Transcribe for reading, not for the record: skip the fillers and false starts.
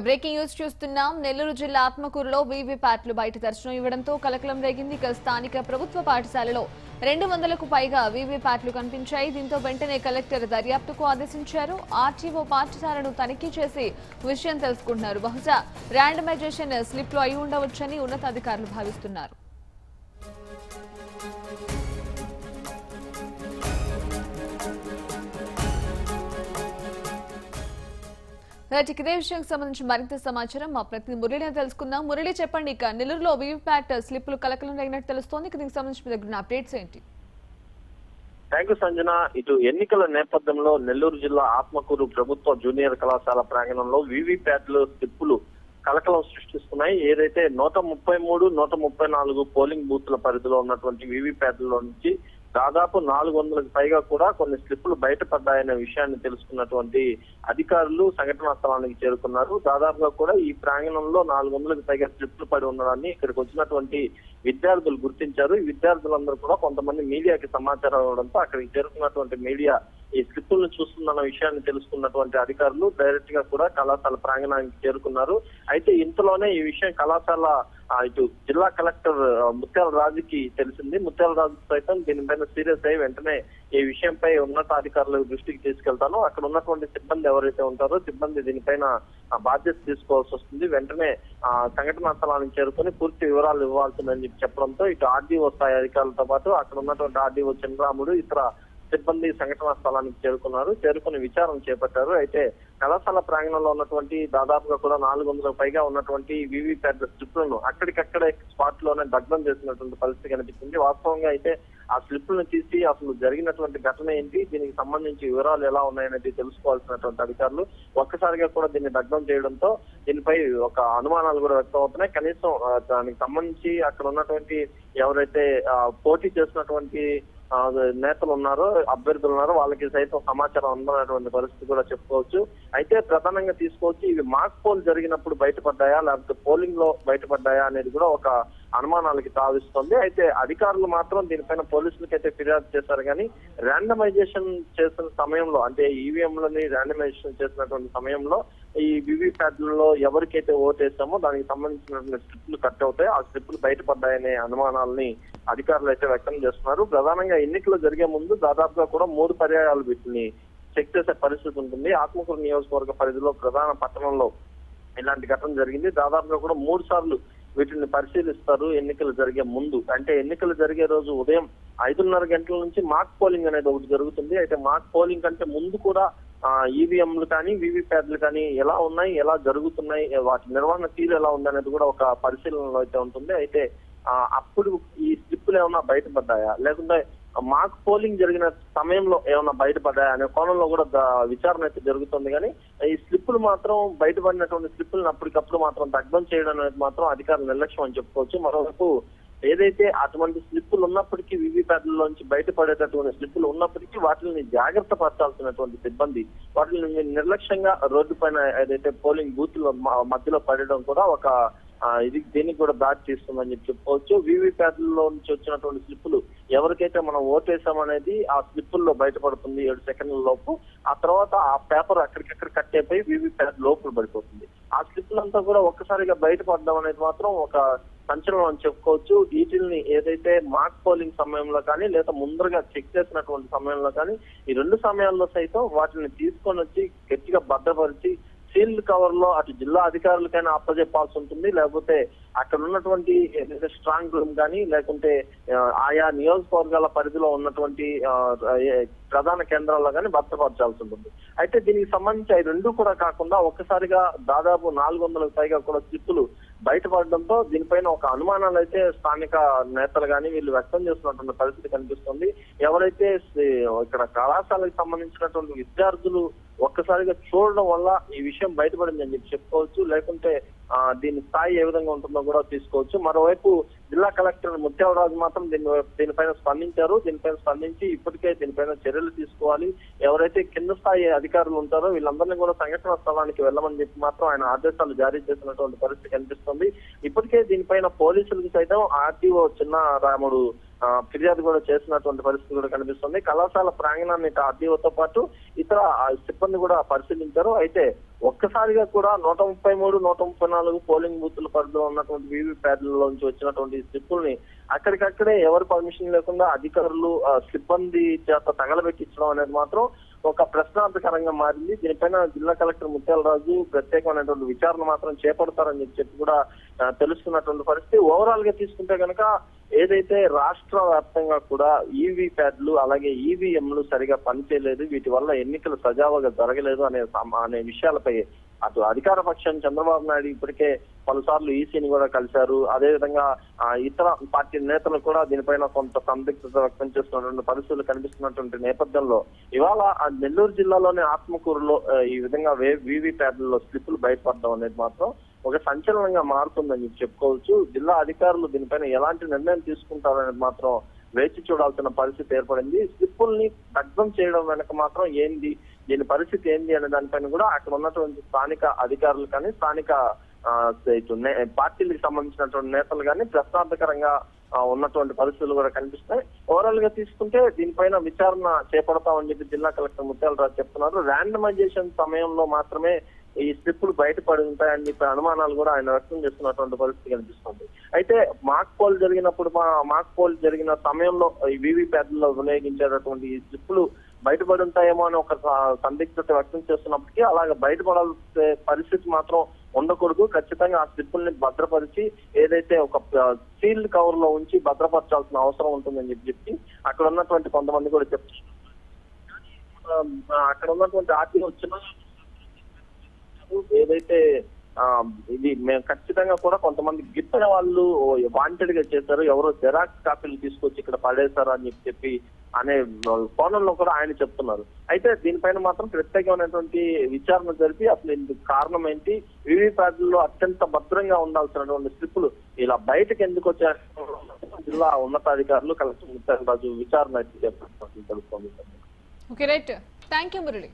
Breaking news చూస్తున్నాం. నెల్లూరు జిల్లా ఆత్మకూరులో వీవీప్యాట్లు బయట దర్శనం ఇవ్వడంతో కలకలం రేగింది. స్థానిక ప్రభుత్వ పాఠశాలలో 200కు పైగా వీవీప్యాట్లు కనిపించాయి. దీంతో వెంటనే కలెక్టర్ దర్యాప్తుకు ఆదేశించారు. ఆర్టీఓ పాఠశాలను తనిఖీ చేసి విషయం తెలుసుకుంటున్నారు. బహుశా ర్యాండమైజేషన్ స్లిప్లు అయి ఉండవచ్చని ఉన్నతాధికారులు భావిస్తున్నారు. ఇదే విషయానికి సంబంధించి మరింత సమాచారం మా ప్రతినిధి మురళి తెలుసుకుందాం. మురళి, చెప్పండి. ఇక నెల్లూరులో వీవీప్యాట్ స్లిప్లు కలకలం రేగినట్టు తెలుస్తోంది. దీనికి సంబంధించి దగ్గర అప్డేట్స్ ఏంటి? Thank you Sanjana. ఇటు ఎన్నికల నేపథ్యంలో నెల్లూరు జిల్లా ఆత్మకూరు ప్రభుత్వ జూనియర్ కళాశాల ప్రాంగణంలో వీవీప్యాట్లు స్లిప్పులు కలకలం సృష్టిస్తున్నాయి. ఏదైతే 133, 134 పోలింగ్ బూత్ల పరిధిలో ఉన్నటువంటి వీవీప్యాట్లలో నుంచి దాదాపు 400కు పైగా కూడా కొన్ని స్లిప్పులు బయటపడ్డాయనే విషయాన్ని తెలుసుకున్నటువంటి అధికారులు సంఘటనా స్థలానికి చేరుకున్నారు. దాదాపుగా కూడా ఈ ప్రాంగణంలో 400కు పైగా స్లిప్పులు పడి ఉండడాన్ని ఇక్కడికి వచ్చినటువంటి విద్యార్థులు గుర్తించారు. ఈ విద్యార్థులందరూ కూడా కొంతమంది మీడియాకి సమాచారం ఇవ్వడంతో అక్కడికి చేరుకున్నటువంటి మీడియా ఈ స్లిప్పులను చూస్తుందన్న విషయాన్ని తెలుసుకున్నటువంటి అధికారులు డైరెక్ట్ గా కూడా కళాశాల ప్రాంగణానికి చేరుకున్నారు. అయితే ఇంతలోనే ఈ విషయం కళాశాల ఇటు జిల్లా కలెక్టర్ ముత్యాల రాజుకి తెలిసింది. ముత్యాల రాజు సైతం దీనిపైన సీరియస్ అయ్యి వెంటనే ఈ విషయంపై ఉన్నతాధికారుల దృష్టికి తీసుకెళ్తాను, అక్కడ ఉన్నటువంటి సిబ్బంది ఎవరైతే ఉంటారో సిబ్బంది దీనిపైన బాధ్యత తీసుకోవాల్సి వస్తుంది, వెంటనే సంఘటనా స్థలానికి చేరుకుని పూర్తి వివరాలు ఇవ్వాల్సిందని చెప్పడంతో ఇటు ఆర్డీఓ స్థాయి అధికారులతో పాటు అక్కడ ఉన్నటువంటి ఆర్డీఓ చంద్రరాముడు ఇతర సిబ్బంది సంఘటనా స్థలానికి చేరుకుని విచారణ చేపట్టారు. అయితే కళాశాల ప్రాంగణంలో ఉన్నటువంటి దాదాపుగా కూడా 400కు పైగా ఉన్నటువంటి వీవీప్యాట్ స్లిప్లను అక్కడికక్కడే స్పాట్ లోనే దగ్ధం చేసినటువంటి పరిస్థితి కనిపిస్తుంది. వాస్తవంగా అయితే ఆ స్లిప్లను తీసి అసలు జరిగినటువంటి ఘటన ఏంటి, దీనికి సంబంధించి వివరాలు ఎలా ఉన్నాయనేది తెలుసుకోవాల్సినటువంటి అధికారులు ఒక్కసారిగా కూడా దీన్ని దగ్ధం చేయడంతో దీనిపై ఒక అనుమానాలు కూడా వ్యక్తం అవుతున్నాయి. కనీసం దానికి సంబంధించి అక్కడ ఉన్నటువంటి ఎవరైతే పోటీ చేసినటువంటి నేతలు ఉన్నారో అభ్యర్థులు ఉన్నారో వాళ్ళకి సైతం సమాచారం అందనటువంటి పరిస్థితి కూడా చెప్పుకోవచ్చు. అయితే ప్రధానంగా తీసుకోవచ్చు ఇవి మాక్ పోల్ జరిగినప్పుడు బయటపడ్డాయా లేకపోతే పోలింగ్ లో బయటపడ్డాయా అనేది కూడా ఒక అనుమానాలకి తావిస్తుంది. అయితే అధికారులు మాత్రం దీనిపైన పోలీసులకి అయితే ఫిర్యాదు చేశారు, కానీ ర్యాండమైజేషన్ చేసిన సమయంలో అంటే ఈవీఎంలని ర్యాండమైజేషన్ చేసినటువంటి సమయంలో ఈ వీవీప్యాట్లలో ఎవరికైతే ఓటేస్తామో దానికి సంబంధించినటువంటి స్లిప్లు కట్ అవుతాయి, ఆ స్లిప్లు బయటపడ్డాయనే అనుమానాలని అధికారులు అయితే వ్యక్తం చేస్తున్నారు. ప్రధానంగా ఎన్నికలు జరిగే ముందు దాదాపుగా కూడా 3 పర్యాయాలు వీటిని చెక్ చేసే పరిస్థితి ఉంటుంది. ఆత్మకూరు నియోజకవర్గ పరిధిలో ప్రధాన పట్టణంలో ఇలాంటి ఘటన జరిగింది. దాదాపుగా కూడా 3 సార్లు వీటిని పరిశీలిస్తారు ఎన్నికలు జరిగే ముందు. అంటే ఎన్నికలు జరిగే రోజు ఉదయం 5:30 గంటల నుంచి మాక్ పోలింగ్ అనేది ఒకటి జరుగుతుంది. అయితే మాక్ పోలింగ్ కంటే ముందు కూడా ఈవీఎంలు కానీ వీవీప్యాట్లు కానీ ఎలా ఉన్నాయి, ఎలా జరుగుతున్నాయి, వాటి నిర్వహణ తీరు ఎలా ఉంది అనేది కూడా ఒక పరిశీలనలో అయితే ఉంటుంది. అయితే అప్పుడు ఈ స్లిప్పులు ఏమన్నా బయటపడ్డాయా లేకుంటే మాక్ పోలింగ్ జరిగిన సమయంలో ఏమన్నా బయటపడ్డాయా అనే కోణంలో కూడా విచారణ అయితే జరుగుతుంది. కానీ ఈ స్లిప్పులు మాత్రం బయటపడినటువంటి స్లిప్పులను అప్పటికప్పుడు మాత్రం దగ్ధం చేయడం అనేది మాత్రం అధికారులు నిర్లక్ష్యం అని చెప్పుకోవచ్చు. మరోవైపు ఏదైతే అటువంటి స్లిప్పులు ఉన్నప్పటికీ వీవీప్యాట్లలోంచి బయటపడేటటువంటి స్లిప్పులు ఉన్నప్పటికీ వాటిని జాగ్రత్త పరచాల్సినటువంటి సిబ్బంది వాటిని నిర్లక్ష్యంగా రోడ్డు పైన ఏదైతే పోలింగ్ బూత్ల మధ్యలో పడడం కూడా ఒక దీనికి కూడా దారి తీస్తుందని చెప్పుకోవచ్చు. వీవీప్యాట్లలో నుంచి వచ్చినటువంటి స్లిప్పులు ఎవరికైతే మనం ఓటేసామనేది ఆ స్లిప్పుల్లో బయటపడుతుంది 7 సెకండ్ల లోపు. ఆ తర్వాత ఆ పేపర్ అక్కడికక్కడ కట్ అయిపోయి వీవీప్యాట్ లోపల పడిపోతుంది. ఆ స్లిప్పులంతా కూడా ఒక్కసారిగా బయటపడడం అనేది మాత్రం ఒక సంచలనం అని చెప్పుకోవచ్చు. వీటిల్ని ఏదైతే మాక్ పోలింగ్ సమయంలో కానీ లేదా ముందరగా చెక్ చేసినటువంటి సమయంలో కానీ ఈ 2 సమయాల్లో సైతం వాటిని తీసుకొని వచ్చి గట్టిగా భద్రపరిచి సీల్డ్ కవర్ లో అటు జిల్లా అధికారులకైనా అప్పచెప్పాల్సి ఉంటుంది, లేకపోతే అక్కడ ఉన్నటువంటి స్ట్రాంగ్ రూమ్ కానీ లేకుంటే ఆయా నియోజకవర్గాల పరిధిలో ఉన్నటువంటి ప్రధాన కేంద్రాల్లో కానీ భద్రపరచాల్సి ఉంటుంది. అయితే దీనికి సంబంధించి అవి 2 కూడా కాకుండా ఒక్కసారిగా దాదాపు 400కు పైగా కూడా స్లిప్పులు బయటపడడంతో దీనిపైన ఒక అనుమానాలు అయితే స్థానిక నేతలు కానీ వీళ్ళు వ్యక్తం చేస్తున్నటువంటి పరిస్థితి కనిపిస్తుంది. ఎవరైతే ఇక్కడ కళాశాలకు సంబంధించినటువంటి విద్యార్థులు ఒక్కసారిగా చూడడం వల్ల ఈ విషయం బయటపడిందని చెప్పి చెప్పుకోవచ్చు, లేకుంటే దీని స్థాయి ఏ విధంగా ఉంటుందో కూడా తీసుకోవచ్చు. మరోవైపు జిల్లా కలెక్టర్ ముత్యాలరాజు మాత్రం దీనిపైన స్పందించి ఇప్పటికే దీనిపైన చర్యలు తీసుకోవాలి, ఎవరైతే కింద స్థాయి అధికారులు ఉంటారో వీళ్ళందరినీ కూడా సంఘటన స్థలానికి వెళ్ళమని చెప్పి మాత్రం ఆయన ఆదేశాలు జారీ చేసినటువంటి పరిస్థితి కనిపిస్తుంది. ఇప్పటికే దీనిపైన పోలీసులకు సైతం ఆర్టీఓ చిన్న రాముడు ఫిర్యాదు కూడా చేసినటువంటి పరిస్థితి కూడా కనిపిస్తుంది. కళాశాల ప్రాంగణాన్ని ఆర్డీఓతో పాటు ఇతర సిబ్బంది కూడా పరిశీలించారు. అయితే ఒక్కసారిగా కూడా 133, 134 పోలింగ్ బూత్ల పరిధిలో ఉన్నటువంటి వీవీప్యాట్లలోంచి వచ్చినటువంటి స్లిప్పుల్ని అక్కడికక్కడే ఎవరు పర్మిషన్ లేకుండా అధికారులు సిబ్బంది చేత తగలబెట్టించడం అనేది మాత్రం ఒక ప్రశ్నార్థకరంగా మారింది. దీనిపైన జిల్లా కలెక్టర్ ముత్యాలరాజు ప్రత్యేకమైనటువంటి విచారణ మాత్రం చేపడతారని చెప్పి కూడా తెలుస్తున్నటువంటి పరిస్థితి. ఓవరాల్ గా తీసుకుంటే కనుక ఏదైతే రాష్ట్ర వ్యాప్తంగా కూడా ఈవీ ప్యాడ్లు అలాగే ఈవీఎంలు సరిగా పనిచేయలేదు, వీటి వల్ల ఎన్నికలు సజావుగా జరగలేదు అనే విషయాలపై అటు అధికార పక్షం చంద్రబాబు నాయుడు ఇప్పటికే పలుసార్లు ఈసీని కూడా కలిశారు. అదేవిధంగా ఇతర పార్టీ నేతలు కూడా దీనిపైన కొంత సందిగ్ధత వ్యక్తం చేస్తున్నటువంటి పరిస్థితులు కనిపిస్తున్నటువంటి నేపథ్యంలో ఇవాళ నెల్లూరు జిల్లాలోని ఆత్మకూరులో ఈ విధంగా వీవీప్యాట్లలో స్లిప్పులు బయటపడడం అనేది మాత్రం ఒక సంచలనంగా మారుతుందని చెప్పుకోవచ్చు. జిల్లా అధికారులు దీనిపైన ఎలాంటి నిర్ణయం తీసుకుంటారనేది మాత్రం వేచి చూడాల్సిన పరిస్థితి ఏర్పడింది. స్లిప్పుల్ని దగ్ధం చేయడం వెనక మాత్రం ఏంది, దీని పరిస్థితి ఏంది అనే దానిపైన కూడా అక్కడ ఉన్నటువంటి స్థానిక అధికారులు కానీ స్థానిక పార్టీలకు సంబంధించినటువంటి నేతలు కానీ ప్రశ్నార్థకరంగా ఉన్నటువంటి పరిస్థితులు కూడా కనిపిస్తాయి. ఓవరాల్ గా తీసుకుంటే దీనిపైన విచారణ చేపడతామని చెప్పి జిల్లా కలెక్టర్ ముత్యాలరాజు చెప్తున్నారు. ర్యాండమైజేషన్ సమయంలో మాత్రమే ఈ స్లిప్పులు బయటపడి ఉంటాయని చెప్పి అనుమానాలు కూడా ఆయన వ్యక్తం చేస్తున్నటువంటి పరిస్థితి కనిపిస్తుంది. అయితే మాక్ పోల్ జరిగిన సమయంలో ఈ వీవీప్యాట్లలో వినియోగించేటటువంటి ఈ స్లిప్పులు బయటపడి ఉంటాయేమో అని ఒక సందిగ్ధత వ్యక్తం చేస్తున్నప్పటికీ అలాగే బయటపడాల్సే పరిస్థితి మాత్రం ఉండకూడదు. ఖచ్చితంగా ఆ స్లిప్పుల్ని భద్రపరిచి ఏదైతే ఒక సీల్డ్ కవర్ లో ఉంచి భద్రపరచాల్సిన అవసరం ఉంటుందని చెప్పి అక్కడ ఉన్నటువంటి కొంతమంది కూడా చెప్తున్నారు. అక్కడ ఉన్నటువంటి ఆర్టీఓ వచ్చిన ఏదైతే ఇది మేము ఖచ్చితంగా కూడా కొంతమంది గిట్టిన వాళ్ళు వాంటెడ్ గా చేశారు, ఎవరో జెరాక్స్ కాపీలు తీసుకొచ్చి ఇక్కడ పడేశారు అని చెప్పి అనే కోణంలో కూడా ఆయన చెప్తున్నారు. అయితే దీనిపైన మాత్రం ప్రత్యేకమైనటువంటి విచారణ జరిపి అసలు ఇందుకు కారణం ఏంటి, వీవీప్యాట్లలో అత్యంత భద్రంగా ఉండాల్సినటువంటి స్లిప్పులు ఇలా బయటకు ఎందుకు వచ్చారు జిల్లా ఉన్నతాధికారులు కలెక్టర్ ముత్యాలరాజు విచారణ అయితే చేస్తున్నట్టు తెలుస్తోంది. Okay right, thank you Murali.